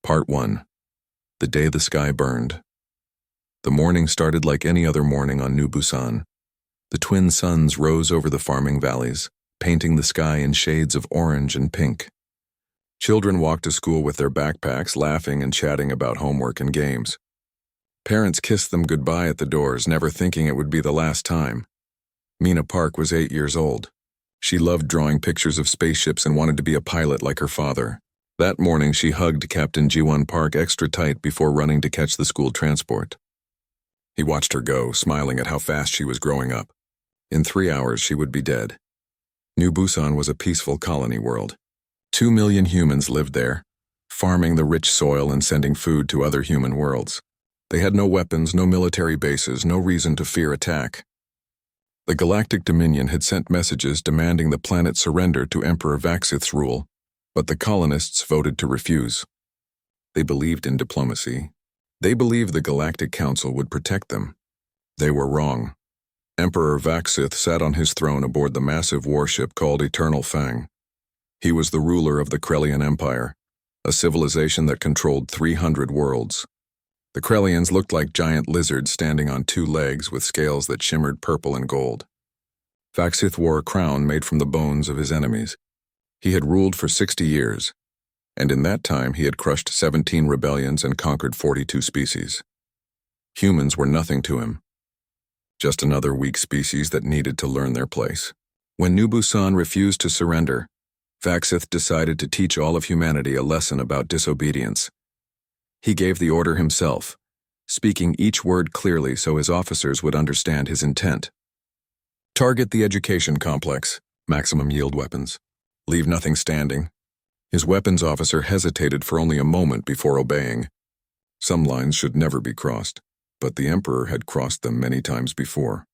Part 1. The Day the Sky Burned. The morning started like any other morning on New Busan. The twin suns rose over the farming valleys, painting the sky in shades of orange and pink. Children walked to school with their backpacks, laughing and chatting about homework and games. Parents kissed them goodbye at the doors, never thinking it would be the last time. Mina Park was 8 years old. She loved drawing pictures of spaceships and wanted to be a pilot like her father. That morning, she hugged Captain Ji-won Park extra tight before running to catch the school transport. He watched her go, smiling at how fast she was growing up. In 3 hours, she would be dead. New Busan was a peaceful colony world. 2 million humans lived there, farming the rich soil and sending food to other human worlds. They had no weapons, no military bases, no reason to fear attack. The Galactic Dominion had sent messages demanding the planet surrender to Emperor Vaxith's rule, but the colonists voted to refuse. They believed in diplomacy. They believed the Galactic Council would protect them. They were wrong. Emperor Vaxith sat on his throne aboard the massive warship called Eternal Fang. He was the ruler of the Krellian Empire, a civilization that controlled 300 worlds. The Krellians looked like giant lizards standing on 2 legs with scales that shimmered purple and gold. Vaxith wore a crown made from the bones of his enemies. He had ruled for 60 years, and in that time he had crushed 17 rebellions and conquered 42 species. Humans were nothing to him, just another weak species that needed to learn their place. When New Busan refused to surrender, Vaxith decided to teach all of humanity a lesson about disobedience. He gave the order himself, speaking each word clearly so his officers would understand his intent. Target the education complex, maximum yield weapons. Leave nothing standing. His weapons officer hesitated for only a moment before obeying. Some lines should never be crossed, but the Emperor had crossed them many times before.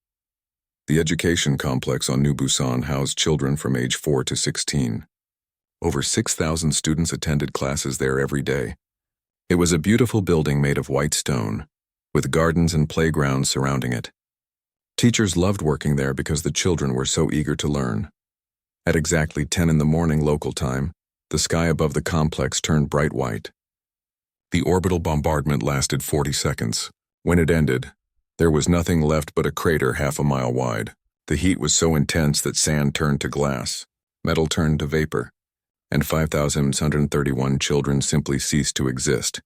The education complex on New Busan housed children from age 4 to 16. Over 6,000 students attended classes there every day. It was a beautiful building made of white stone, with gardens and playgrounds surrounding it. Teachers loved working there because the children were so eager to learn. At exactly 10 in the morning local time, the sky above the complex turned bright white. The orbital bombardment lasted 40 seconds. When it ended, there was nothing left but a crater half a mile wide. The heat was so intense that sand turned to glass, metal turned to vapor, and 5,131 children simply ceased to exist.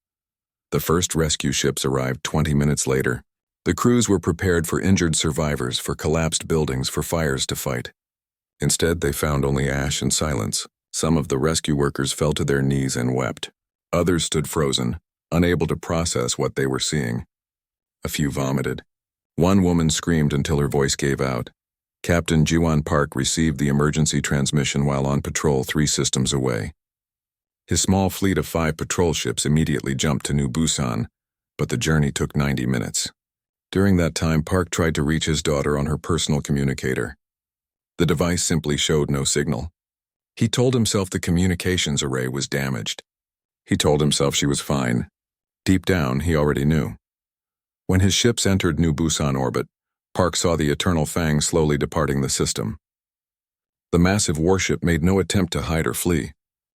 The first rescue ships arrived 20 minutes later. The crews were prepared for injured survivors, for collapsed buildings, for fires to fight. Instead, they found only ash and silence. Some of the rescue workers fell to their knees and wept. Others stood frozen, unable to process what they were seeing. A few vomited. One woman screamed until her voice gave out. Captain Ji-won Park received the emergency transmission while on patrol 3 systems away. His small fleet of 5 patrol ships immediately jumped to New Busan, but the journey took 90 minutes. During that time, Park tried to reach his daughter on her personal communicator. The device simply showed no signal. He told himself the communications array was damaged. He told himself she was fine. Deep down, he already knew. When his ships entered New Busan orbit, Park saw the Eternal Fang slowly departing the system. The massive warship made no attempt to hide or flee.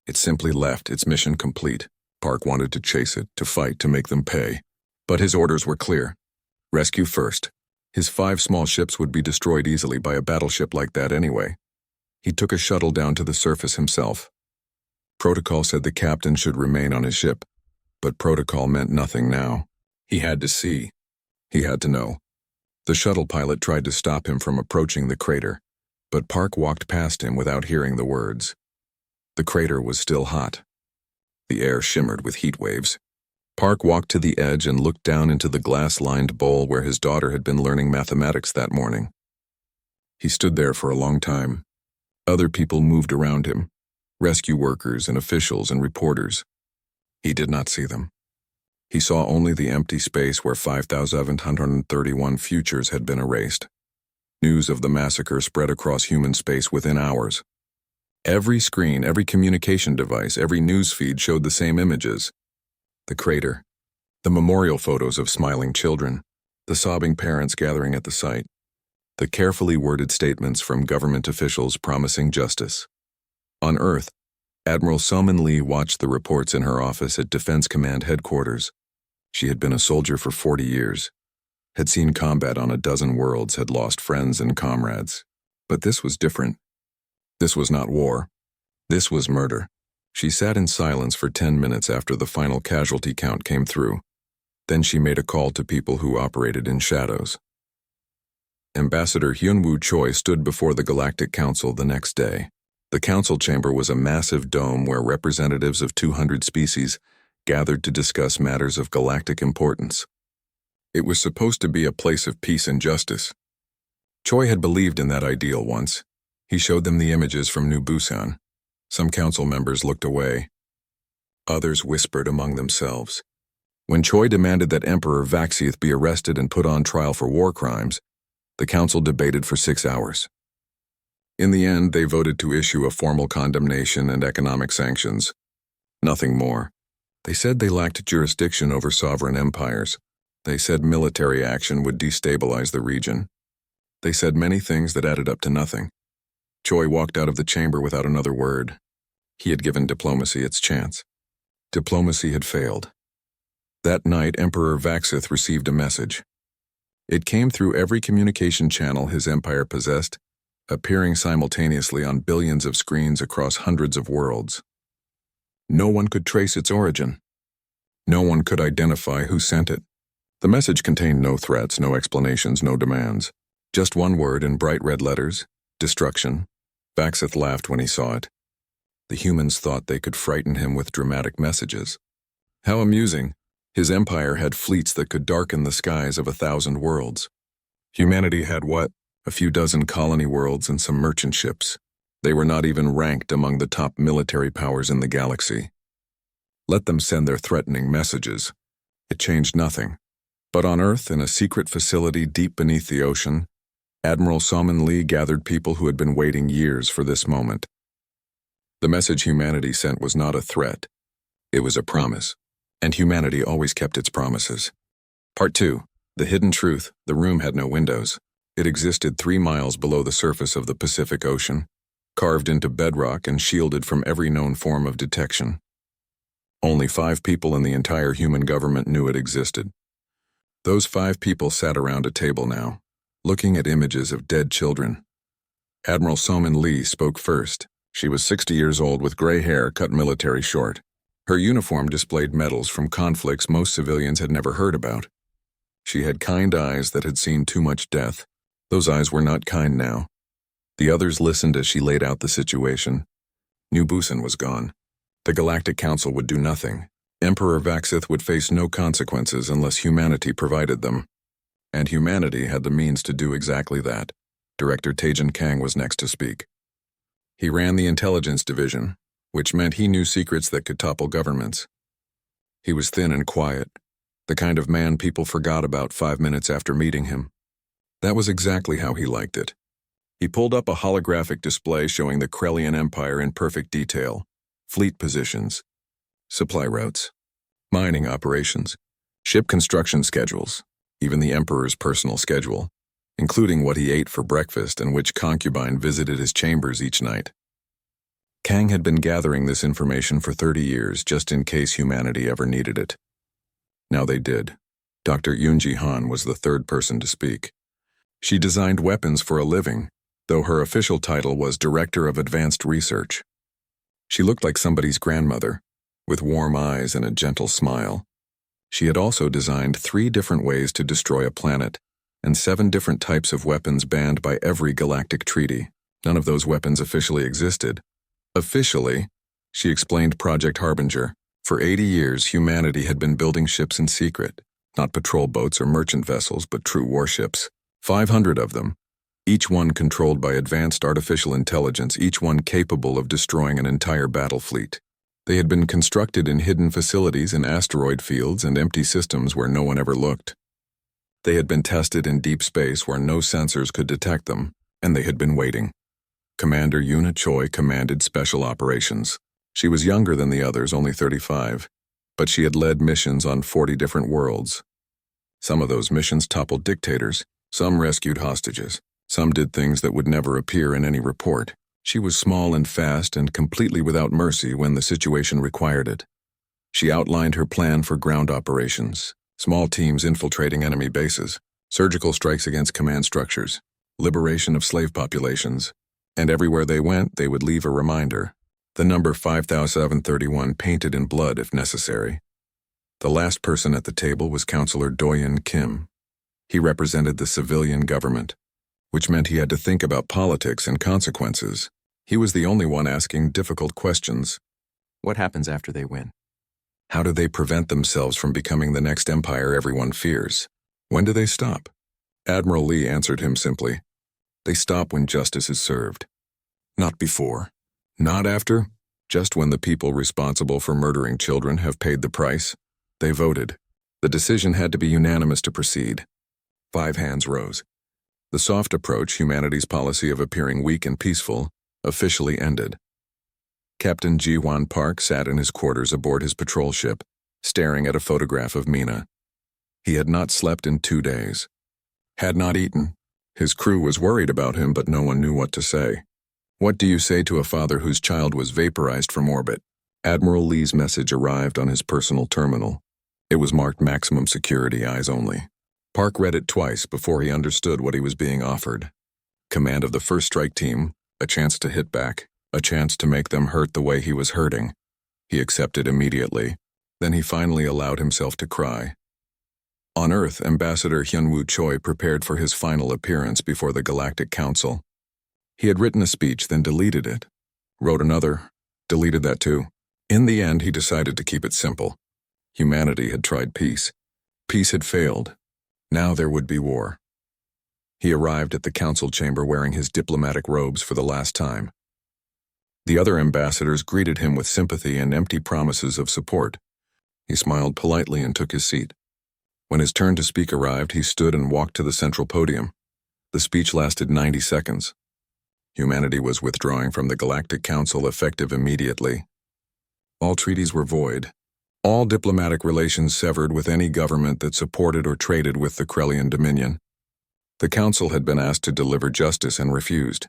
It simply left, its mission complete. Park wanted to chase it, to fight, to make them pay. But his orders were clear. Rescue first. His 5 small ships would be destroyed easily by a battleship like that anyway. He took a shuttle down to the surface himself. Protocol said the captain should remain on his ship, but protocol meant nothing now. He had to see. He had to know. The shuttle pilot tried to stop him from approaching the crater, but Park walked past him without hearing the words. The crater was still hot. The air shimmered with heat waves. Park walked to the edge and looked down into the glass-lined bowl where his daughter had been learning mathematics that morning. He stood there for a long time. Other people moved around him, rescue workers and officials and reporters. He did not see them. He saw only the empty space where 5,731 futures had been erased. News of the massacre spread across human space within hours. Every screen, every communication device, every news feed showed the same images. The crater, the memorial photos of smiling children, the sobbing parents gathering at the site, the carefully worded statements from government officials promising justice. On Earth, Admiral Soman Lee watched the reports in her office at Defense Command Headquarters. She had been a soldier for 40 years, had seen combat on a dozen worlds, had lost friends and comrades. But this was different. This was not war. This was murder. She sat in silence for 10 minutes after the final casualty count came through. Then she made a call to people who operated in shadows. Ambassador Hyunwoo Choi stood before the Galactic Council the next day. The council chamber was a massive dome where representatives of 200 species gathered to discuss matters of galactic importance. It was supposed to be a place of peace and justice. Choi had believed in that ideal once. He showed them the images from New Busan. Some council members looked away. Others whispered among themselves. When Choi demanded that Emperor Vaxith be arrested and put on trial for war crimes, the council debated for 6 hours. In the end, they voted to issue a formal condemnation and economic sanctions. Nothing more. They said they lacked jurisdiction over sovereign empires. They said military action would destabilize the region. They said many things that added up to nothing. Choi walked out of the chamber without another word. He had given diplomacy its chance. Diplomacy had failed. That night, Emperor Vaxith received a message. It came through every communication channel his empire possessed, appearing simultaneously on billions of screens across hundreds of worlds. No one could trace its origin. No one could identify who sent it. The message contained no threats, no explanations, no demands. Just one word in bright red letters: destruction. Vaxith laughed when he saw it. The humans thought they could frighten him with dramatic messages. How amusing. His empire had fleets that could darken the skies of 1,000 worlds. Humanity had what? A few dozen colony worlds and some merchant ships. They were not even ranked among the top military powers in the galaxy. Let them send their threatening messages. It changed nothing. But on Earth, in a secret facility deep beneath the ocean, Admiral Soman Lee gathered people who had been waiting years for this moment. The message humanity sent was not a threat. It was a promise. And humanity always kept its promises. Part 2. The Hidden Truth. The room had no windows. It existed 3 miles below the surface of the Pacific Ocean, carved into bedrock and shielded from every known form of detection. Only 5 people in the entire human government knew it existed. Those 5 people sat around a table now, looking at images of dead children. Admiral Soman Lee spoke first. She was 60 years old with gray hair cut military short. Her uniform displayed medals from conflicts most civilians had never heard about. She had kind eyes that had seen too much death. Those eyes were not kind now. The others listened as she laid out the situation. New Busan was gone. The Galactic Council would do nothing. Emperor Vaxith would face no consequences unless humanity provided them. And humanity had the means to do exactly that. Director Taejin Kang was next to speak. He ran the intelligence division, which meant he knew secrets that could topple governments. He was thin and quiet, the kind of man people forgot about 5 minutes after meeting him. That was exactly how he liked it. He pulled up a holographic display showing the Krellian Empire in perfect detail: fleet positions, supply routes, mining operations, ship construction schedules, even the Emperor's personal schedule, including what he ate for breakfast and which concubine visited his chambers each night. Kang had been gathering this information for 30 years just in case humanity ever needed it. Now they did. Dr. Yoonji Han was the 3rd person to speak. She designed weapons for a living, though her official title was Director of Advanced Research. She looked like somebody's grandmother, with warm eyes and a gentle smile. She had also designed 3 different ways to destroy a planet, and 7 different types of weapons banned by every galactic treaty. None of those weapons officially existed. Officially, she explained Project Harbinger. For 80 years, humanity had been building ships in secret. Not patrol boats or merchant vessels, but true warships. 500 of them. Each one controlled by advanced artificial intelligence, each one capable of destroying an entire battle fleet. They had been constructed in hidden facilities in asteroid fields and empty systems where no one ever looked. They had been tested in deep space where no sensors could detect them, and they had been waiting. Commander Yuna Choi commanded special operations. She was younger than the others, only 35, but she had led missions on 40 different worlds. Some of those missions toppled dictators, some rescued hostages, some did things that would never appear in any report. She was small and fast and completely without mercy when the situation required it. She outlined her plan for ground operations, small teams infiltrating enemy bases, surgical strikes against command structures, liberation of slave populations, and everywhere they went, they would leave a reminder, the number 5731 painted in blood if necessary. The last person at the table was Counselor Doyen Kim. He represented the civilian government, which meant he had to think about politics and consequences. He was the only one asking difficult questions. What happens after they win? How do they prevent themselves from becoming the next empire everyone fears? When do they stop? Admiral Lee answered him simply. They stop when justice is served. Not before. Not after. Just when the people responsible for murdering children have paid the price. They voted. The decision had to be unanimous to proceed. 5 hands rose. The soft approach, humanity's policy of appearing weak and peaceful, officially ended. Captain Ji-Wan Park sat in his quarters aboard his patrol ship, staring at a photograph of Mina. He had not slept in 2 days. Had not eaten. His crew was worried about him, but no one knew what to say. What do you say to a father whose child was vaporized from orbit? Admiral Lee's message arrived on his personal terminal. It was marked maximum security, eyes only. Park read it twice before he understood what he was being offered. Command of the first strike team, a chance to hit back, a chance to make them hurt the way he was hurting. He accepted immediately. Then he finally allowed himself to cry. On Earth, Ambassador Hyunwoo Choi prepared for his final appearance before the Galactic Council. He had written a speech, then deleted it. Wrote another, deleted that too. In the end, he decided to keep it simple. Humanity had tried peace. Peace had failed. Now there would be war. He arrived at the council chamber wearing his diplomatic robes for the last time. The other ambassadors greeted him with sympathy and empty promises of support. He smiled politely and took his seat. When his turn to speak arrived, he stood and walked to the central podium. The speech lasted 90 seconds. Humanity was withdrawing from the Galactic Council effective immediately. All treaties were void. All diplomatic relations severed with any government that supported or traded with the Krellian Dominion. The Council had been asked to deliver justice and refused.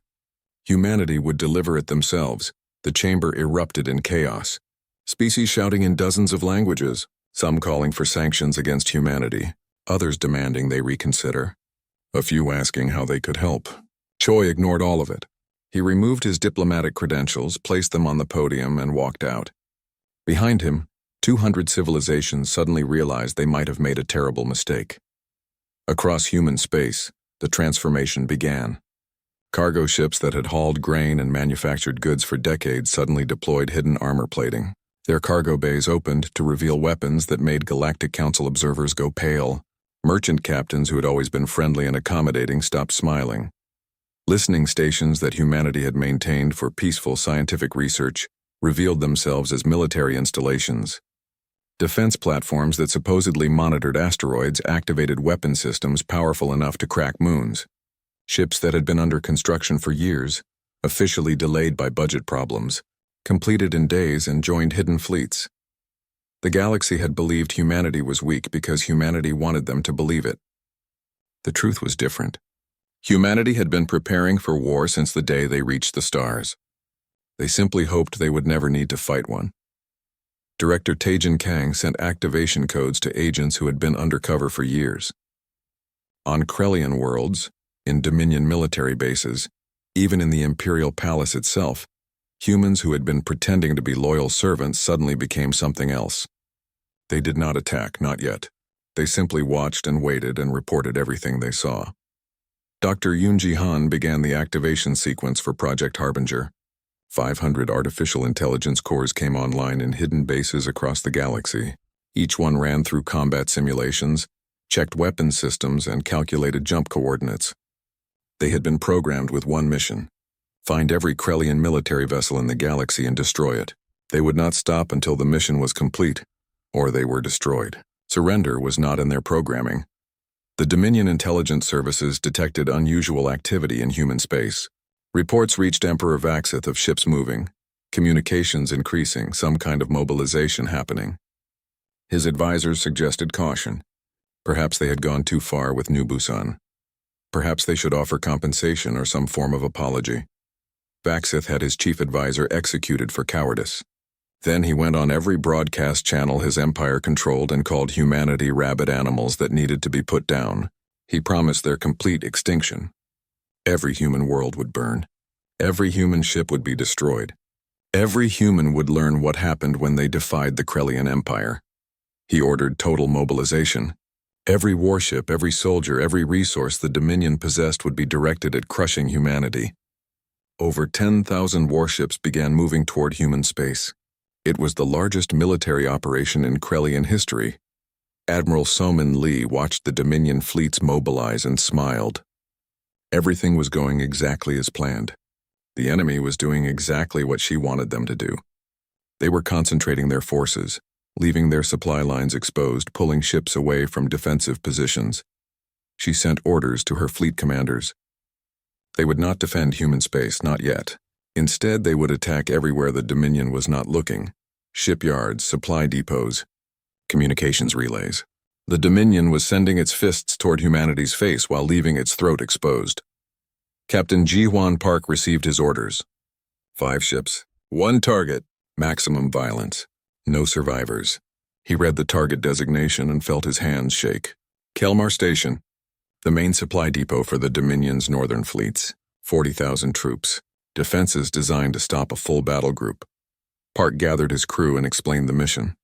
Humanity would deliver it themselves. The chamber erupted in chaos. Species shouting in dozens of languages, some calling for sanctions against humanity, others demanding they reconsider. A few asking how they could help. Choi ignored all of it. He removed his diplomatic credentials, placed them on the podium, and walked out. Behind him, 200 civilizations suddenly realized they might have made a terrible mistake. Across human space, the transformation began. Cargo ships that had hauled grain and manufactured goods for decades suddenly deployed hidden armor plating. Their cargo bays opened to reveal weapons that made Galactic Council observers go pale. Merchant captains who had always been friendly and accommodating stopped smiling. Listening stations that humanity had maintained for peaceful scientific research revealed themselves as military installations. Defense platforms that supposedly monitored asteroids activated weapon systems powerful enough to crack moons. Ships that had been under construction for years, officially delayed by budget problems, completed in days and joined hidden fleets. The galaxy had believed humanity was weak because humanity wanted them to believe it. The truth was different. Humanity had been preparing for war since the day they reached the stars. They simply hoped they would never need to fight one. Director Taejin Kang sent activation codes to agents who had been undercover for years. On Krellian worlds, in Dominion military bases, even in the Imperial Palace itself, humans who had been pretending to be loyal servants suddenly became something else. They did not attack, not yet. They simply watched and waited and reported everything they saw. Dr. Yoon Ji-han began the activation sequence for Project Harbinger. 500 artificial intelligence cores came online in hidden bases across the galaxy. Each one ran through combat simulations, checked weapon systems, and calculated jump coordinates. They had been programmed with one mission: find every Krellian military vessel in the galaxy and destroy it. They would not stop until the mission was complete, or they were destroyed. Surrender was not in their programming. The Dominion intelligence services detected unusual activity in human space. Reports reached Emperor Vaxith of ships moving, communications increasing, some kind of mobilization happening. His advisors suggested caution. Perhaps they had gone too far with New Busan. Perhaps they should offer compensation or some form of apology. Vaxith had his chief advisor executed for cowardice. Then he went on every broadcast channel his empire controlled and called humanity rabid animals that needed to be put down. He promised their complete extinction. Every human world would burn. Every human ship would be destroyed. Every human would learn what happened when they defied the Krellian Empire. He ordered total mobilization. Every warship, every soldier, every resource the Dominion possessed would be directed at crushing humanity. Over 10,000 warships began moving toward human space. It was the largest military operation in Krellian history. Admiral Soman Lee watched the Dominion fleets mobilize and smiled. Everything was going exactly as planned. The enemy was doing exactly what she wanted them to do. They were concentrating their forces, leaving their supply lines exposed, pulling ships away from defensive positions. She sent orders to her fleet commanders. They would not defend human space, not yet. Instead, they would attack everywhere the Dominion was not looking. Shipyards, supply depots, communications relays. The Dominion was sending its fists toward humanity's face while leaving its throat exposed. Captain Ji-Hwan Park received his orders. 5 ships, 1 target, maximum violence, no survivors. He read the target designation and felt his hands shake. Kelmar Station, the main supply depot for the Dominion's northern fleets. 40,000 troops. Defenses designed to stop a full battle group. Park gathered his crew and explained the mission.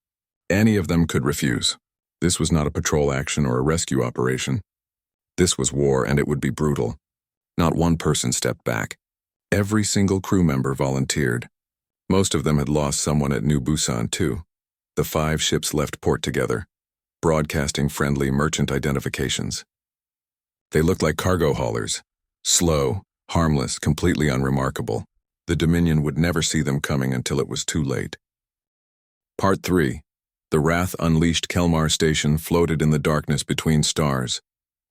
Any of them could refuse. This was not a patrol action or a rescue operation. This was war, and it would be brutal. Not one person stepped back. Every single crew member volunteered. Most of them had lost someone at New Busan, too. The 5 ships left port together, broadcasting friendly merchant identifications. They looked like cargo haulers. Slow, harmless, completely unremarkable. The Dominion would never see them coming until it was too late. Part 3. The Wrath-unleashed Kelmar Station floated in the darkness between stars,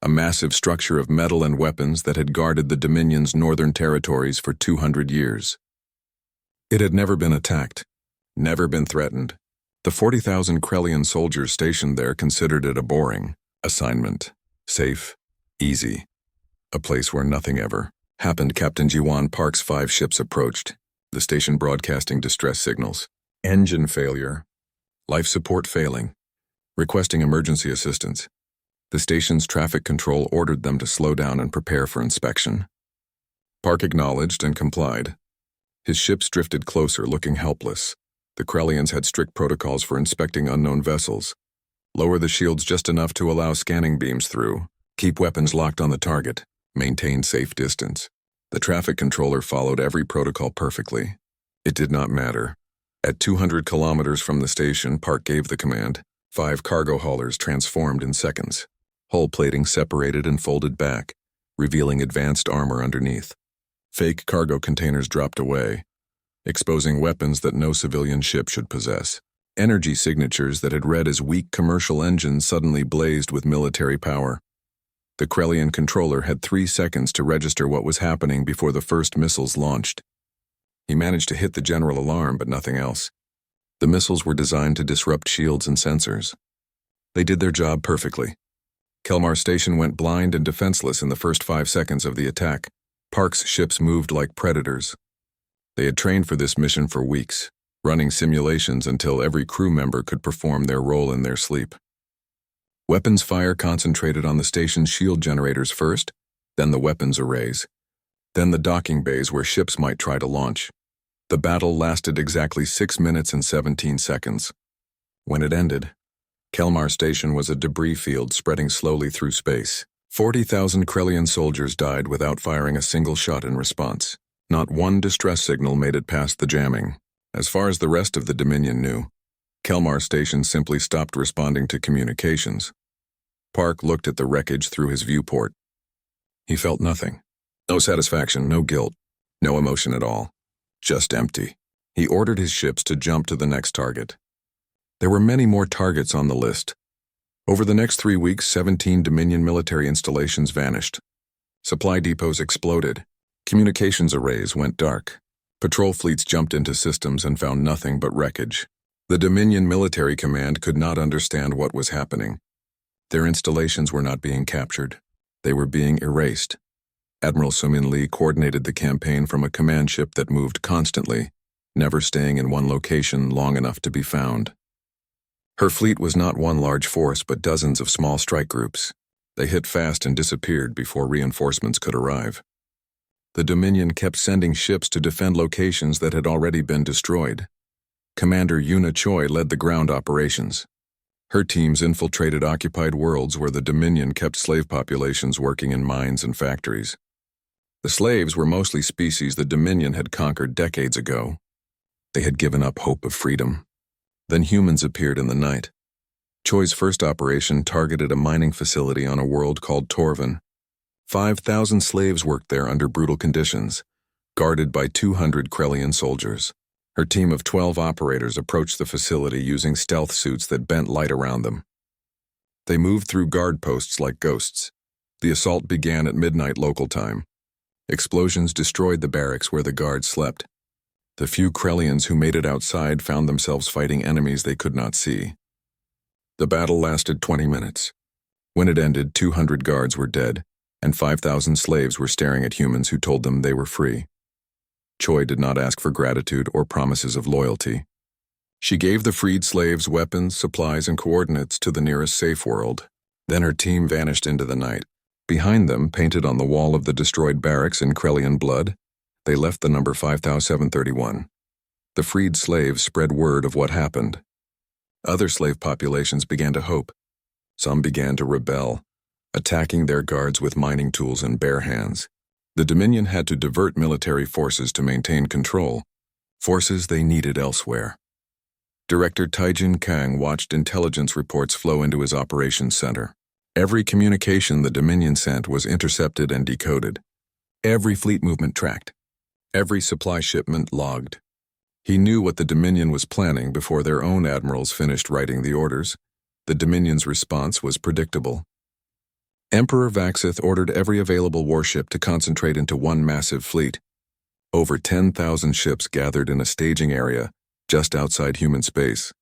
a massive structure of metal and weapons that had guarded the Dominion's northern territories for 200 years. It had never been attacked, never been threatened. The 40,000 Krellian soldiers stationed there considered it a boring assignment. Safe, easy. A place where nothing ever happened. Captain Ji-Hwan Park's 5 ships approached, the station broadcasting distress signals. Engine failure. Life support failing. Requesting emergency assistance. The station's traffic control ordered them to slow down and prepare for inspection. Park acknowledged and complied. His ships drifted closer, looking helpless. The Krellians had strict protocols for inspecting unknown vessels. Lower the shields just enough to allow scanning beams through. Keep weapons locked on the target. Maintain safe distance. The traffic controller followed every protocol perfectly. It did not matter. At 200 kilometers from the station, Park gave the command. 5 cargo haulers transformed in seconds. Hull plating separated and folded back, revealing advanced armor underneath. Fake cargo containers dropped away, exposing weapons that no civilian ship should possess. Energy signatures that had read as weak commercial engines suddenly blazed with military power. The Krellian controller had 3 seconds to register what was happening before the first missiles launched. He managed to hit the general alarm, but nothing else. The missiles were designed to disrupt shields and sensors. They did their job perfectly. Kelmar Station went blind and defenseless in the first 5 seconds of the attack. Park's ships moved like predators. They had trained for this mission for weeks, running simulations until every crew member could perform their role in their sleep. Weapons fire concentrated on the station's shield generators first, then the weapons arrays, then the docking bays where ships might try to launch. The battle lasted exactly 6 minutes and 17 seconds. When it ended, Kelmar Station was a debris field spreading slowly through space. 40,000 Krellian soldiers died without firing a single shot in response. Not one distress signal made it past the jamming. As far as the rest of the Dominion knew, Kelmar Station simply stopped responding to communications. Park looked at the wreckage through his viewport. He felt nothing. No satisfaction, no guilt, no emotion at all. Just empty. He ordered his ships to jump to the next target. There were many more targets on the list. Over the next 3 weeks, 17 Dominion military installations vanished. Supply depots exploded. Communications arrays went dark. Patrol fleets jumped into systems and found nothing but wreckage. The Dominion Military Command could not understand what was happening. Their installations were not being captured. They were being erased. Admiral Sumin Lee coordinated the campaign from a command ship that moved constantly, never staying in one location long enough to be found. Her fleet was not one large force but dozens of small strike groups. They hit fast and disappeared before reinforcements could arrive. The Dominion kept sending ships to defend locations that had already been destroyed. Commander Yuna Choi led the ground operations. Her teams infiltrated occupied worlds where the Dominion kept slave populations working in mines and factories. The slaves were mostly species the Dominion had conquered decades ago. They had given up hope of freedom. Then humans appeared in the night. Choi's first operation targeted a mining facility on a world called Torvin. 5,000 slaves worked there under brutal conditions, guarded by 200 Krellian soldiers. Her team of 12 operators approached the facility using stealth suits that bent light around them. They moved through guard posts like ghosts. The assault began at midnight local time. Explosions destroyed the barracks where the guards slept. The few Krellians who made it outside found themselves fighting enemies they could not see. The battle lasted 20 minutes. When it ended, 200 guards were dead, and 5,000 slaves were staring at humans who told them they were free. Choi did not ask for gratitude or promises of loyalty. She gave the freed slaves weapons, supplies, and coordinates to the nearest safe world. Then her team vanished into the night. Behind them, painted on the wall of the destroyed barracks in Krellian blood, they left the number 5731. The freed slaves spread word of what happened. Other slave populations began to hope. Some began to rebel, attacking their guards with mining tools and bare hands. The Dominion had to divert military forces to maintain control, forces they needed elsewhere. Director Taijin Kang watched intelligence reports flow into his operations center. Every communication the Dominion sent was intercepted and decoded. Every fleet movement tracked. Every supply shipment logged. He knew what the Dominion was planning before their own admirals finished writing the orders. The Dominion's response was predictable. Emperor Vaxith ordered every available warship to concentrate into one massive fleet. Over 10,000 ships gathered in a staging area just outside human space.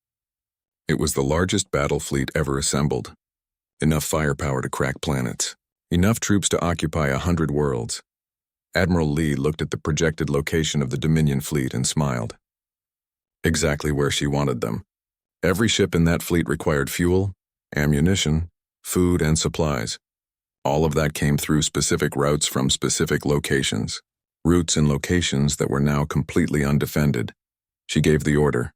It was the largest battle fleet ever assembled. Enough firepower to crack planets. Enough troops to occupy 100 worlds. Admiral Lee looked at the projected location of the Dominion fleet and smiled. Exactly where she wanted them. Every ship in that fleet required fuel, ammunition, food, and supplies. All of that came through specific routes from specific locations. Routes and locations that were now completely undefended. She gave the order.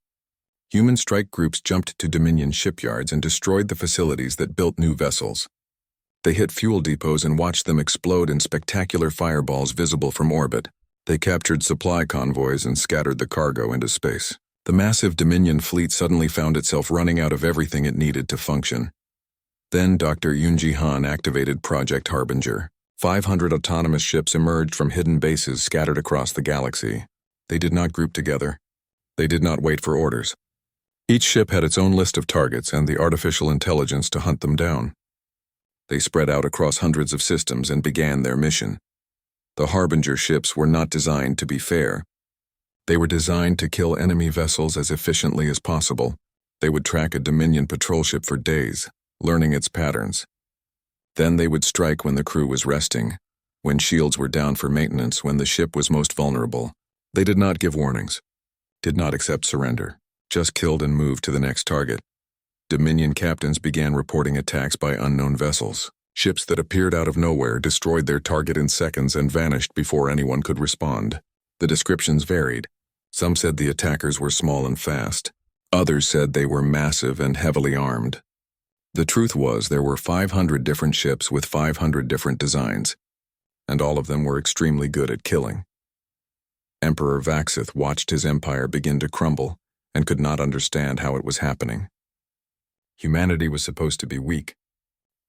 Human strike groups jumped to Dominion shipyards and destroyed the facilities that built new vessels. They hit fuel depots and watched them explode in spectacular fireballs visible from orbit. They captured supply convoys and scattered the cargo into space. The massive Dominion fleet suddenly found itself running out of everything it needed to function. Then Dr. Yoonji Han activated Project Harbinger. 500 autonomous ships emerged from hidden bases scattered across the galaxy. They did not group together. They did not wait for orders. Each ship had its own list of targets and the artificial intelligence to hunt them down. They spread out across hundreds of systems and began their mission. The Harbinger ships were not designed to be fair. They were designed to kill enemy vessels as efficiently as possible. They would track a Dominion patrol ship for days, learning its patterns. Then they would strike when the crew was resting, when shields were down for maintenance, when the ship was most vulnerable. They did not give warnings, did not accept surrender, just killed and moved to the next target. Dominion captains began reporting attacks by unknown vessels. Ships that appeared out of nowhere destroyed their target in seconds and vanished before anyone could respond. The descriptions varied. Some said the attackers were small and fast. Others said they were massive and heavily armed. The truth was there were 500 different ships with 500 different designs, and all of them were extremely good at killing. Emperor Vaxith watched his empire begin to crumble and could not understand how it was happening. Humanity was supposed to be weak.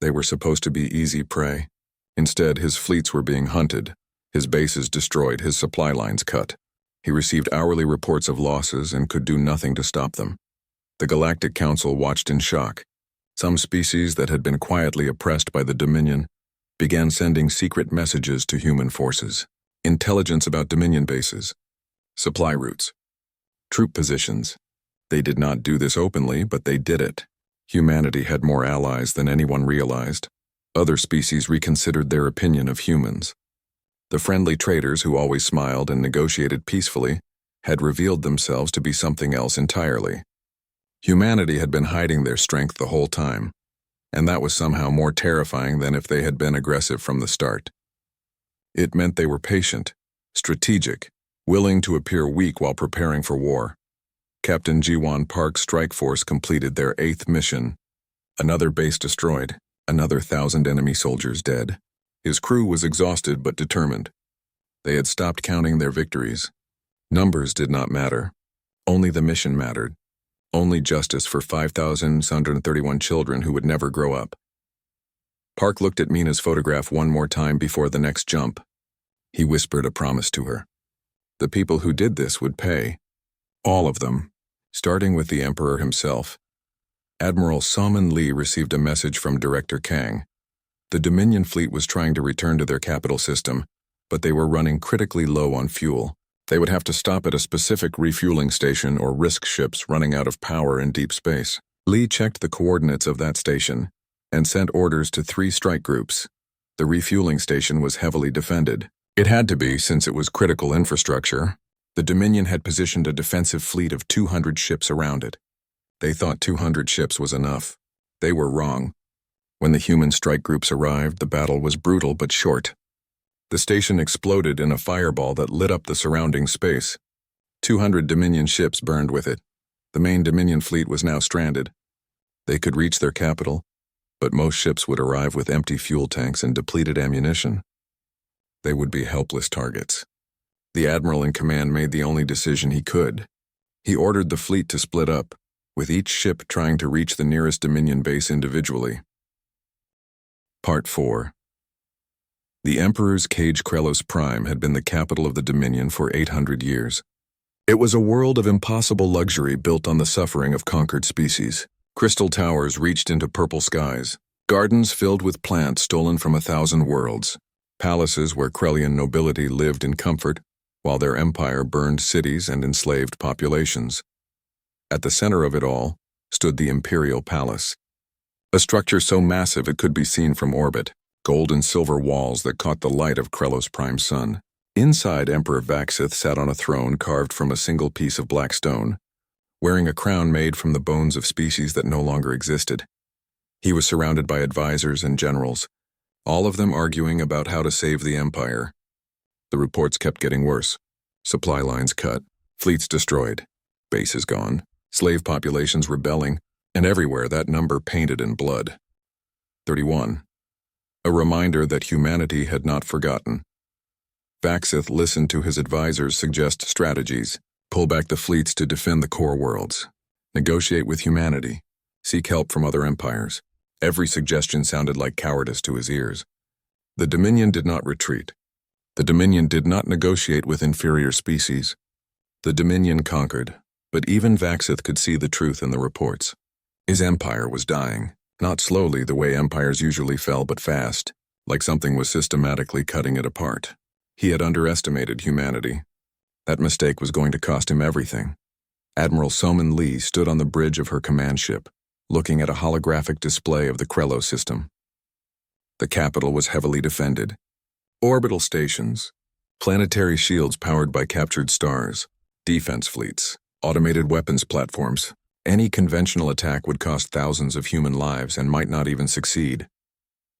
They were supposed to be easy prey. Instead, his fleets were being hunted, his bases destroyed, his supply lines cut. He received hourly reports of losses and could do nothing to stop them. The Galactic Council watched in shock. Some species that had been quietly oppressed by the Dominion began sending secret messages to human forces. Intelligence about Dominion bases, supply routes, troop positions. They did not do this openly, but they did it. Humanity had more allies than anyone realized. Other species reconsidered their opinion of humans. The friendly traders who always smiled and negotiated peacefully had revealed themselves to be something else entirely. Humanity had been hiding their strength the whole time, and that was somehow more terrifying than if they had been aggressive from the start. It meant they were patient, strategic, willing to appear weak while preparing for war. Captain Jiwon Park's strike force completed their 8th mission. Another base destroyed, another 1,000 enemy soldiers dead. His crew was exhausted but determined. They had stopped counting their victories. Numbers did not matter. Only the mission mattered. Only justice for 5,631 children who would never grow up. Park looked at Mina's photograph one more time before the next jump. He whispered a promise to her. The people who did this would pay. All of them, starting with the Emperor himself. Admiral Salmon Lee received a message from Director Kang. The Dominion fleet was trying to return to their capital system, but they were running critically low on fuel. They would have to stop at a specific refueling station or risk ships running out of power in deep space. Lee checked the coordinates of that station and sent orders to 3 strike groups. The refueling station was heavily defended. It had to be since it was critical infrastructure. The Dominion had positioned a defensive fleet of 200 ships around it. They thought 200 ships was enough. They were wrong. When the human strike groups arrived, the battle was brutal but short. The station exploded in a fireball that lit up the surrounding space. 200 Dominion ships burned with it. The main Dominion fleet was now stranded. They could reach their capital, but most ships would arrive with empty fuel tanks and depleted ammunition. They would be helpless targets. The admiral in command made the only decision he could. He ordered the fleet to split up, with each ship trying to reach the nearest Dominion base individually. Part 4. The Emperor's Cage Krelos Prime had been the capital of the Dominion for 800 years. It was a world of impossible luxury built on the suffering of conquered species. Crystal towers reached into purple skies, gardens filled with plants stolen from 1,000 worlds, palaces where Krellian nobility lived in comfort, while their empire burned cities and enslaved populations. At the center of it all stood the Imperial Palace, a structure so massive it could be seen from orbit, gold and silver walls that caught the light of Krelos Prime's sun. Inside, Emperor Vaxith sat on a throne carved from a single piece of black stone, wearing a crown made from the bones of species that no longer existed. He was surrounded by advisors and generals, all of them arguing about how to save the empire. The reports kept getting worse. Supply lines cut, fleets destroyed, bases gone, slave populations rebelling, and everywhere that number painted in blood. 31. A reminder that humanity had not forgotten. Vaxith listened to his advisors suggest strategies, pull back the fleets to defend the core worlds, negotiate with humanity, seek help from other empires. Every suggestion sounded like cowardice to his ears. The Dominion did not retreat. The Dominion did not negotiate with inferior species. The Dominion conquered, but even Vaxith could see the truth in the reports. His empire was dying, not slowly the way empires usually fell, but fast, like something was systematically cutting it apart. He had underestimated humanity. That mistake was going to cost him everything. Admiral Salmon Lee stood on the bridge of her command ship, looking at a holographic display of the Krelos system. The capital was heavily defended. Orbital stations, planetary shields powered by captured stars, defense fleets, automated weapons platforms. Any conventional attack would cost thousands of human lives and might not even succeed.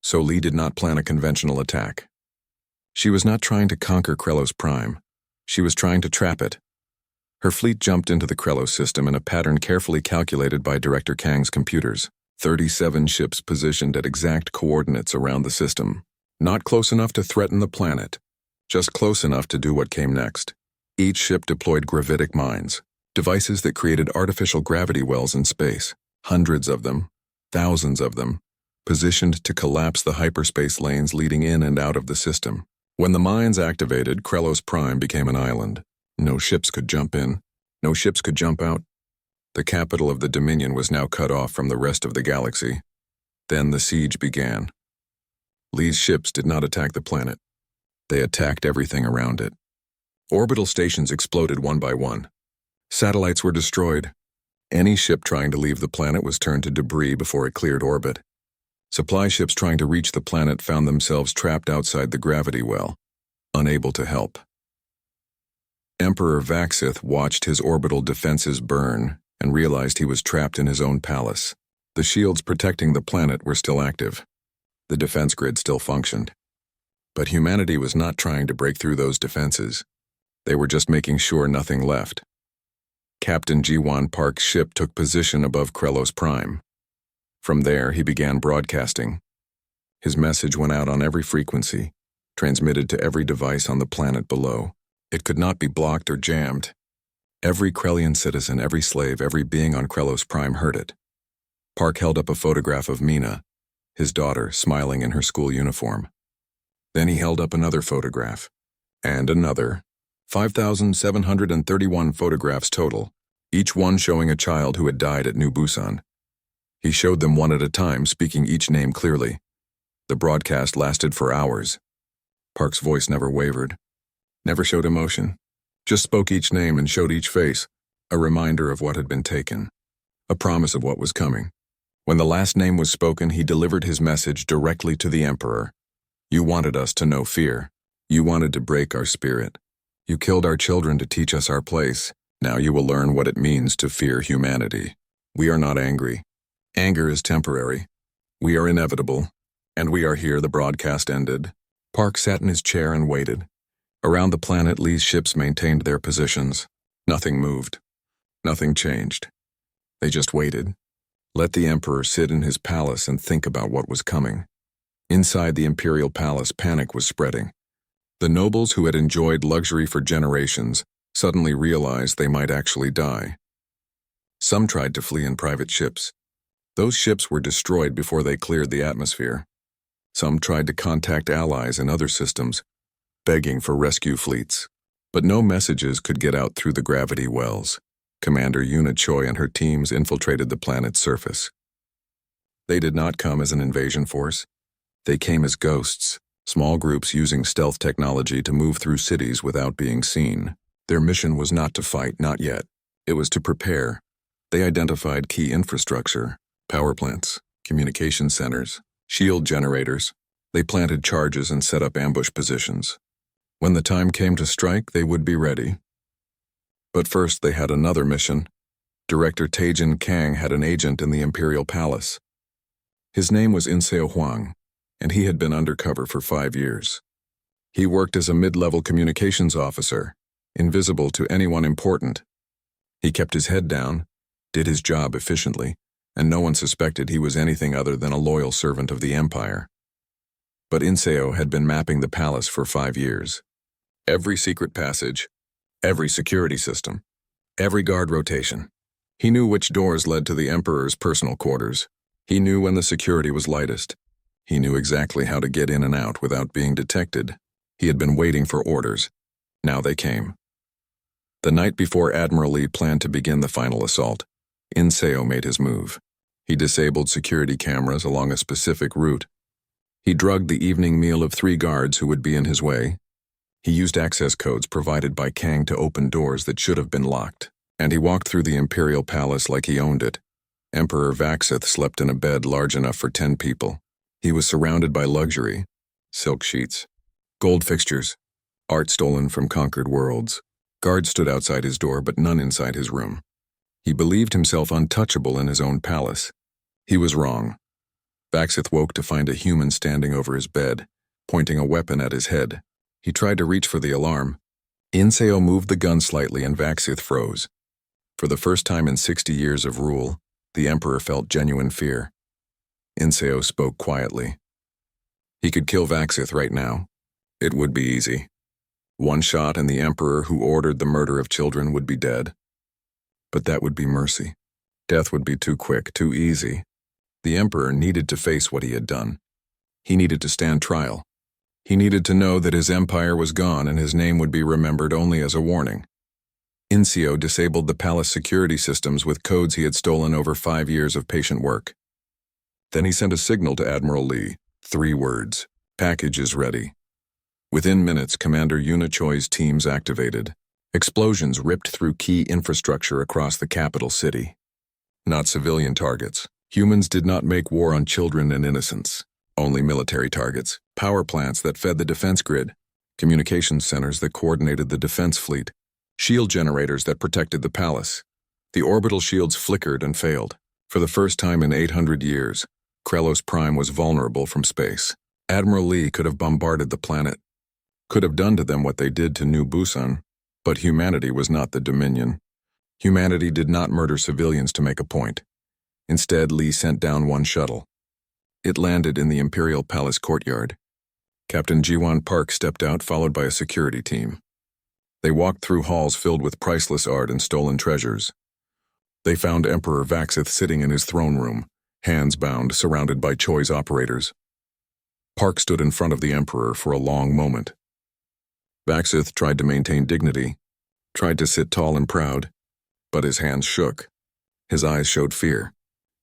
So Lee did not plan a conventional attack. She was not trying to conquer Krelos Prime. She was trying to trap it. Her fleet jumped into the Krelos system in a pattern carefully calculated by Director Kang's computers. 37 ships positioned at exact coordinates around the system. Not close enough to threaten the planet, just close enough to do what came next. Each ship deployed gravitic mines, devices that created artificial gravity wells in space. Hundreds of them, thousands of them, positioned to collapse the hyperspace lanes leading in and out of the system. When the mines activated, Krelos Prime became an island. No ships could jump in. No ships could jump out. The capital of the Dominion was now cut off from the rest of the galaxy. Then the siege began. Lee's ships did not attack the planet. They attacked everything around it. Orbital stations exploded one by one. Satellites were destroyed. Any ship trying to leave the planet was turned to debris before it cleared orbit. Supply ships trying to reach the planet found themselves trapped outside the gravity well, unable to help. Emperor Vaxith watched his orbital defenses burn and realized he was trapped in his own palace. The shields protecting the planet were still active. The defense grid still functioned. But humanity was not trying to break through those defenses. They were just making sure nothing left. Captain Jiwan Park's ship took position above Krelos Prime. From there, he began broadcasting. His message went out on every frequency, transmitted to every device on the planet below. It could not be blocked or jammed. Every Krellian citizen, every slave, every being on Krelos Prime heard it. Park held up a photograph of Mina, his daughter, smiling in her school uniform. Then he held up another photograph, and another. 5,731 photographs total, each one showing a child who had died at New Busan. He showed them one at a time, speaking each name clearly. The broadcast lasted for hours. Park's voice never wavered, never showed emotion, just spoke each name and showed each face, a reminder of what had been taken, a promise of what was coming. When the last name was spoken, he delivered his message directly to the Emperor. You wanted us to know fear. You wanted to break our spirit. You killed our children to teach us our place. Now you will learn what it means to fear humanity. We are not angry. Anger is temporary. We are inevitable. And we are here. The broadcast ended. Park sat in his chair and waited. Around the planet, Lee's ships maintained their positions. Nothing moved. Nothing changed. They just waited. Let the Emperor sit in his palace and think about what was coming. Inside the Imperial Palace, panic was spreading. The nobles who had enjoyed luxury for generations suddenly realized they might actually die. Some tried to flee in private ships. Those ships were destroyed before they cleared the atmosphere. Some tried to contact allies in other systems, begging for rescue fleets. But no messages could get out through the gravity wells. Commander Yuna Choi and her teams infiltrated the planet's surface. They did not come as an invasion force. They came as ghosts, small groups using stealth technology to move through cities without being seen. Their mission was not to fight, not yet. It was to prepare. They identified key infrastructure, power plants, communication centers, shield generators. They planted charges and set up ambush positions. When the time came to strike, they would be ready. But first they had another mission. Director Taejin Kang had an agent in the Imperial Palace. His name was Inseo Huang, and he had been undercover for 5 years. He worked as a mid-level communications officer, invisible to anyone important. He kept his head down, did his job efficiently, and no one suspected he was anything other than a loyal servant of the Empire. But Inseo had been mapping the palace for 5 years. Every secret passage, every security system, every guard rotation. He knew which doors led to the Emperor's personal quarters. He knew when the security was lightest. He knew exactly how to get in and out without being detected. He had been waiting for orders. Now they came. The night before Admiral Lee planned to begin the final assault, Inseo made his move. He disabled security cameras along a specific route. He drugged the evening meal of 3 guards who would be in his way. He used access codes provided by Kang to open doors that should have been locked, and he walked through the Imperial Palace like he owned it. Emperor Vaxith slept in a bed large enough for 10 people. He was surrounded by luxury, silk sheets, gold fixtures, art stolen from conquered worlds. Guards stood outside his door, but none inside his room. He believed himself untouchable in his own palace. He was wrong. Vaxith woke to find a human standing over his bed, pointing a weapon at his head. He tried to reach for the alarm. Inseo moved the gun slightly and Vaxith froze. For the first time in 60 years of rule, the Emperor felt genuine fear. Inseo spoke quietly. He could kill Vaxith right now. It would be easy. One shot and the Emperor who ordered the murder of children would be dead. But that would be mercy. Death would be too quick, too easy. The Emperor needed to face what he had done. He needed to stand trial. He needed to know that his empire was gone and his name would be remembered only as a warning. Inseo disabled the palace security systems with codes he had stolen over 5 years of patient work. Then he sent a signal to Admiral Lee. 3 words. Package is ready. Within minutes, Commander Yuna Choi's teams activated. Explosions ripped through key infrastructure across the capital city. Not civilian targets. Humans did not make war on children and innocents. Only military targets, power plants that fed the defense grid, communications centers that coordinated the defense fleet, shield generators that protected the palace. The orbital shields flickered and failed. For the first time in 800 years, Krelos Prime was vulnerable from space. Admiral Lee could have bombarded the planet, could have done to them what they did to New Busan, but humanity was not the Dominion. Humanity did not murder civilians to make a point. Instead, Lee sent down one shuttle. It landed in the Imperial Palace courtyard. Captain Jiwon Park stepped out, followed by a security team. They walked through halls filled with priceless art and stolen treasures. They found Emperor Vaxith sitting in his throne room, hands bound, surrounded by Choi's operators. Park stood in front of the Emperor for a long moment. Vaxith tried to maintain dignity, tried to sit tall and proud, but his hands shook. His eyes showed fear.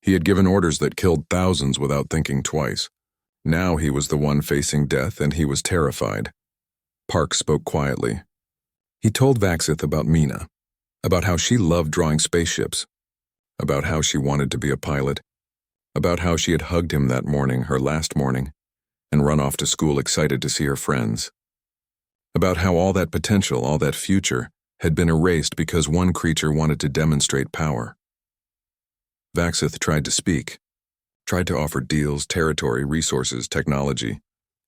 He had given orders that killed thousands without thinking twice. Now he was the one facing death, and he was terrified. Park spoke quietly. He told Vaxith about Mina, about how she loved drawing spaceships, about how she wanted to be a pilot, about how she had hugged him that morning, her last morning, and run off to school excited to see her friends, about how all that potential, all that future, had been erased because one creature wanted to demonstrate power. Vaxith tried to speak, tried to offer deals, territory, resources, technology,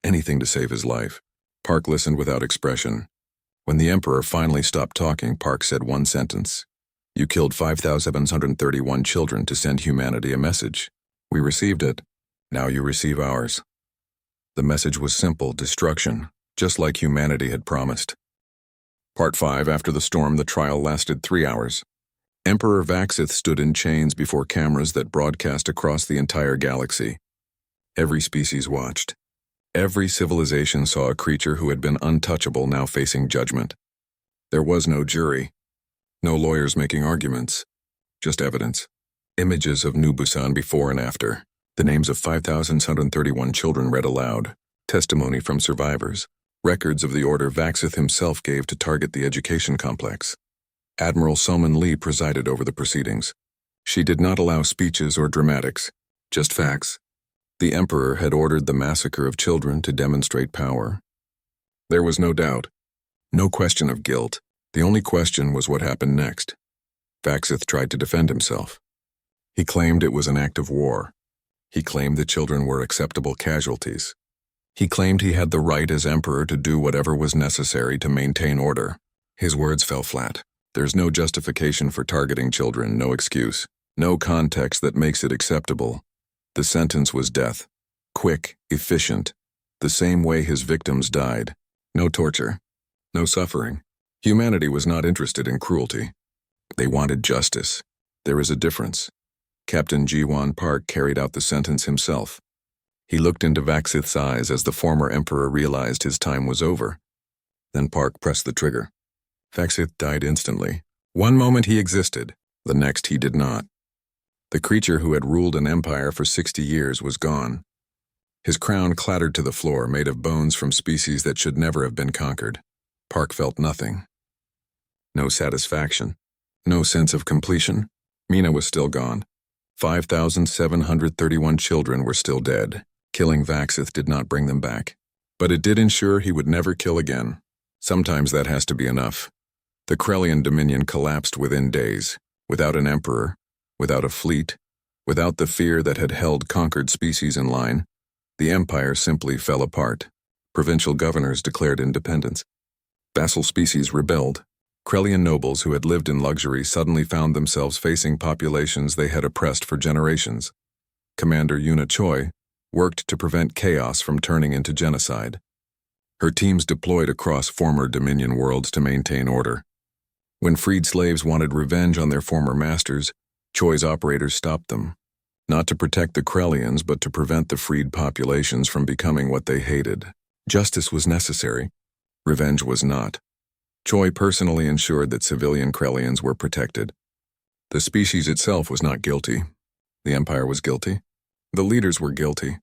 anything to save his life. Park listened without expression. When the Emperor finally stopped talking, Park said one sentence. "You killed 5,731 children to send humanity a message. We received it. Now you receive ours." The message was simple: destruction, just like humanity had promised. Part 5. After the storm, the trial lasted 3 hours. Emperor Vaxith stood in chains before cameras that broadcast across the entire galaxy. Every species watched. Every civilization saw a creature who had been untouchable now facing judgment. There was no jury, no lawyers making arguments, just evidence. Images of New Busan before and after. The names of 5,731 children read aloud. Testimony from survivors. Records of the order Vaxith himself gave to target the education complex. Admiral Soman Lee presided over the proceedings. She did not allow speeches or dramatics, just facts. The Emperor had ordered the massacre of children to demonstrate power. There was no doubt, no question of guilt. The only question was what happened next. Vaxith tried to defend himself. He claimed it was an act of war. He claimed the children were acceptable casualties. He claimed he had the right as Emperor to do whatever was necessary to maintain order. His words fell flat. There's no justification for targeting children, no excuse, no context that makes it acceptable. The sentence was death. Quick, efficient, the same way his victims died. No torture, no suffering. Humanity was not interested in cruelty. They wanted justice. There is a difference. Captain Jiwon Park carried out the sentence himself. He looked into Vaxith's eyes as the former Emperor realized his time was over. Then Park pressed the trigger. Vaxith died instantly. One moment he existed, the next he did not. The creature who had ruled an empire for 60 years was gone. His crown clattered to the floor, made of bones from species that should never have been conquered. Park felt nothing. No satisfaction. No sense of completion. Mina was still gone. 5,731 children were still dead. Killing Vaxith did not bring them back. But it did ensure he would never kill again. Sometimes that has to be enough. The Krellian Dominion collapsed within days, without an emperor, without a fleet, without the fear that had held conquered species in line. The empire simply fell apart. Provincial governors declared independence. Vassal species rebelled. Krellian nobles who had lived in luxury suddenly found themselves facing populations they had oppressed for generations. Commander Yuna Choi worked to prevent chaos from turning into genocide. Her teams deployed across former Dominion worlds to maintain order. When freed slaves wanted revenge on their former masters, Choi's operators stopped them, not to protect the Krellians but to prevent the freed populations from becoming what they hated. Justice was necessary. Revenge was not. Choi personally ensured that civilian Krellians were protected. The species itself was not guilty. The Empire was guilty. The leaders were guilty.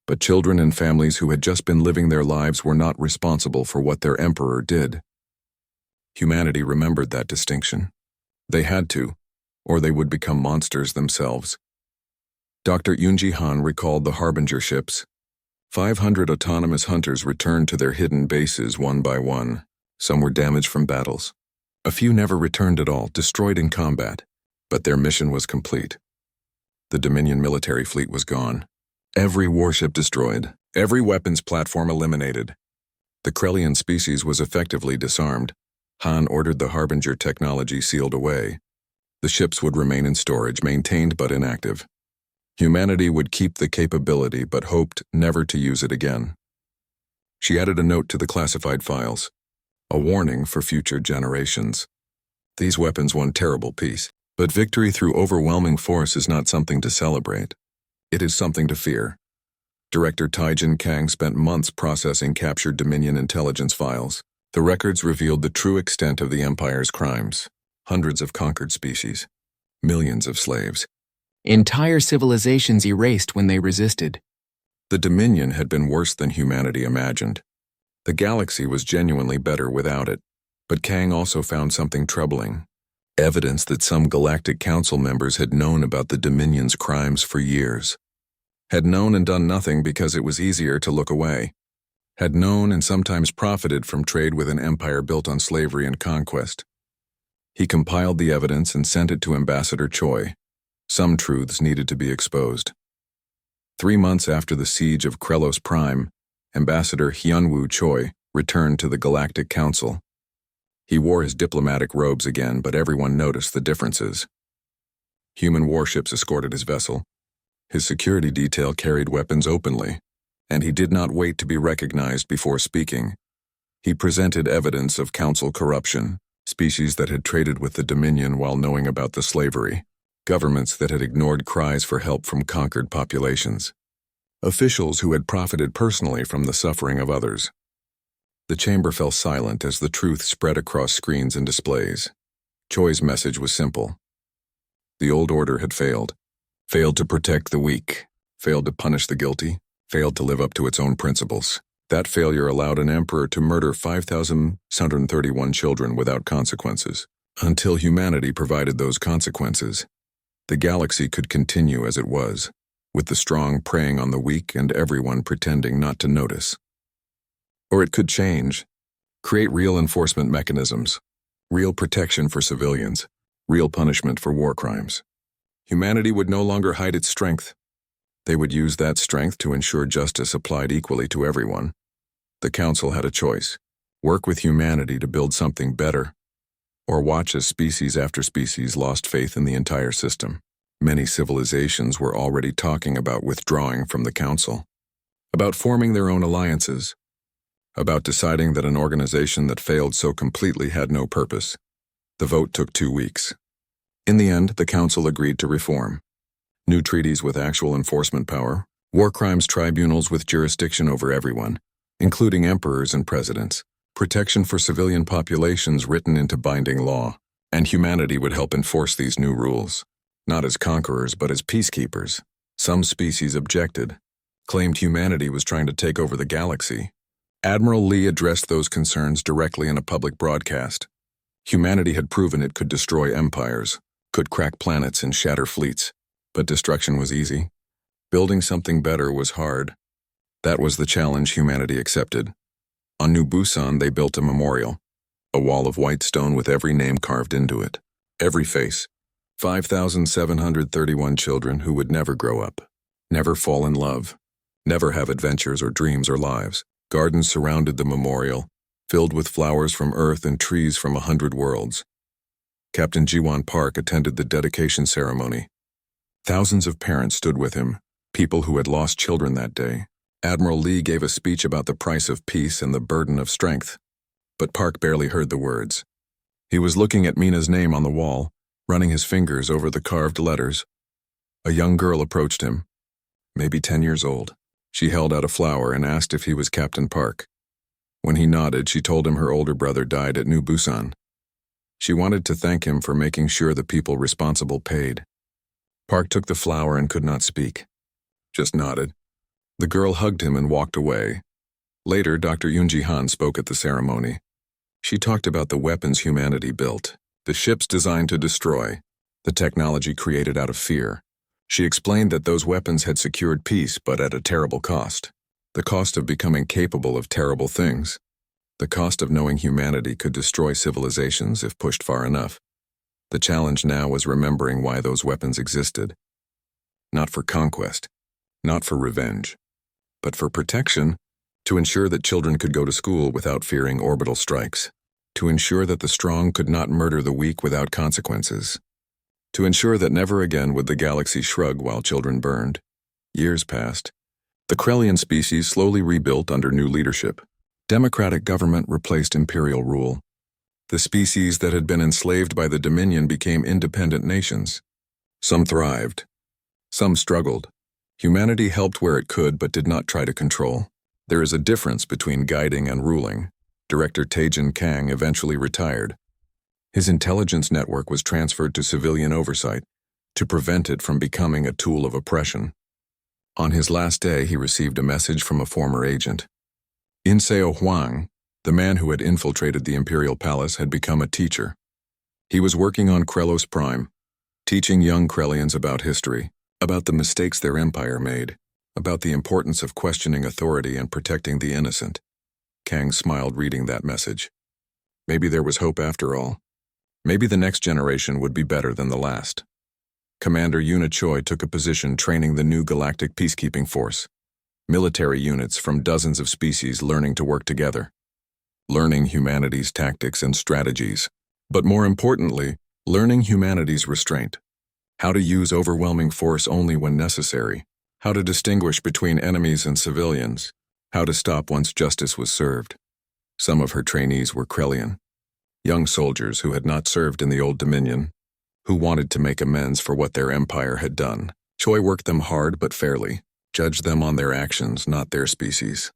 But children and families who had just been living their lives were not responsible for what their emperor did. Humanity remembered that distinction. They had to, or they would become monsters themselves. Dr. Yoonji Han recalled the Harbinger ships, 500 autonomous hunters returned to their hidden bases one by one. Some were damaged from battles. A few never returned at all, destroyed in combat. But their mission was complete. The Dominion military fleet was gone. Every warship destroyed. Every weapons platform eliminated. The Krellian species was effectively disarmed. Han ordered the Harbinger technology sealed away. The ships would remain in storage, maintained but inactive. Humanity would keep the capability but hoped never to use it again. She added a note to the classified files, a warning for future generations. These weapons won terrible peace, but victory through overwhelming force is not something to celebrate. It is something to fear. Director Taijin Kang spent months processing captured Dominion intelligence files. The records revealed the true extent of the Empire's crimes. Hundreds of conquered species. Millions of slaves. Entire civilizations erased when they resisted. The Dominion had been worse than humanity imagined. The galaxy was genuinely better without it. But Kang also found something troubling. Evidence that some Galactic Council members had known about the Dominion's crimes for years. Had known and done nothing because it was easier to look away. Had known and sometimes profited from trade with an empire built on slavery and conquest. He compiled the evidence and sent it to Ambassador Choi. Some truths needed to be exposed. 3 months after the siege of Krelos Prime, Ambassador Hyunwoo Choi returned to the Galactic Council. He wore his diplomatic robes again, but everyone noticed the differences. Human warships escorted his vessel. His security detail carried weapons openly, and he did not wait to be recognized before speaking. He presented evidence of council corruption, species that had traded with the Dominion while knowing about the slavery, governments that had ignored cries for help from conquered populations, officials who had profited personally from the suffering of others. The chamber fell silent as the truth spread across screens and displays. Choi's message was simple. The old order had failed to protect the weak, failed to punish the guilty, failed to live up to its own principles. That failure allowed an emperor to murder 5,631 children without consequences. Until humanity provided those consequences, the galaxy could continue as it was, with the strong preying on the weak and everyone pretending not to notice. Or it could change, create real enforcement mechanisms, real protection for civilians, real punishment for war crimes. Humanity would no longer hide its strength. They would use that strength to ensure justice applied equally to everyone. The Council had a choice: work with humanity to build something better, or watch as species after species lost faith in the entire system. Many civilizations were already talking about withdrawing from the Council, about forming their own alliances, about deciding that an organization that failed so completely had no purpose. The vote took 2 weeks. In the end, the Council agreed to reform. New treaties with actual enforcement power, war crimes tribunals with jurisdiction over everyone, including emperors and presidents, protection for civilian populations written into binding law, and humanity would help enforce these new rules, not as conquerors but as peacekeepers. Some species objected, claimed humanity was trying to take over the galaxy. Admiral Lee addressed those concerns directly in a public broadcast. Humanity had proven it could destroy empires, could crack planets and shatter fleets, but destruction was easy. Building something better was hard. That was the challenge humanity accepted. On New Busan, they built a memorial, a wall of white stone with every name carved into it, every face. 5,731 children who would never grow up, never fall in love, never have adventures or dreams or lives. Gardens surrounded the memorial, filled with flowers from Earth and trees from 100 worlds. Captain Jiwon Park attended the dedication ceremony. Thousands of parents stood with him, people who had lost children that day. Admiral Lee gave a speech about the price of peace and the burden of strength, but Park barely heard the words. He was looking at Mina's name on the wall, running his fingers over the carved letters. A young girl approached him, maybe 10 years old. She held out a flower and asked if he was Captain Park. When he nodded, she told him her older brother died at New Busan. She wanted to thank him for making sure the people responsible paid. Park took the flower and could not speak, just nodded. The girl hugged him and walked away. Later, Dr. Yoonji Han spoke at the ceremony. She talked about the weapons humanity built, the ships designed to destroy, the technology created out of fear. She explained that those weapons had secured peace, but at a terrible cost. The cost of becoming capable of terrible things. The cost of knowing humanity could destroy civilizations if pushed far enough. The challenge now was remembering why those weapons existed. Not for conquest, not for revenge, but for protection, to ensure that children could go to school without fearing orbital strikes, to ensure that the strong could not murder the weak without consequences, to ensure that never again would the galaxy shrug while children burned. Years passed. The Krellian species slowly rebuilt under new leadership. Democratic government replaced imperial rule. The species that had been enslaved by the Dominion became independent nations. Some thrived. Some struggled. Humanity helped where it could but did not try to control. There is a difference between guiding and ruling. Director Taejin Kang eventually retired. His intelligence network was transferred to civilian oversight to prevent it from becoming a tool of oppression. On his last day, he received a message from a former agent. In Seo Huang, the man who had infiltrated the imperial palace, had become a teacher. He was working on Krelos Prime, teaching young Krellians about history, about the mistakes their empire made, about the importance of questioning authority and protecting the innocent. Kang smiled reading that message. Maybe there was hope after all. Maybe the next generation would be better than the last. Commander Yuna Choi took a position training the new galactic peacekeeping force. Military units from dozens of species learning to work together. Learning humanity's tactics and strategies. But more importantly, learning humanity's restraint. How to use overwhelming force only when necessary. How to distinguish between enemies and civilians. How to stop once justice was served. Some of her trainees were Krellian. Young soldiers who had not served in the Old Dominion, who wanted to make amends for what their empire had done. Choi worked them hard but fairly, judged them on their actions, not their species.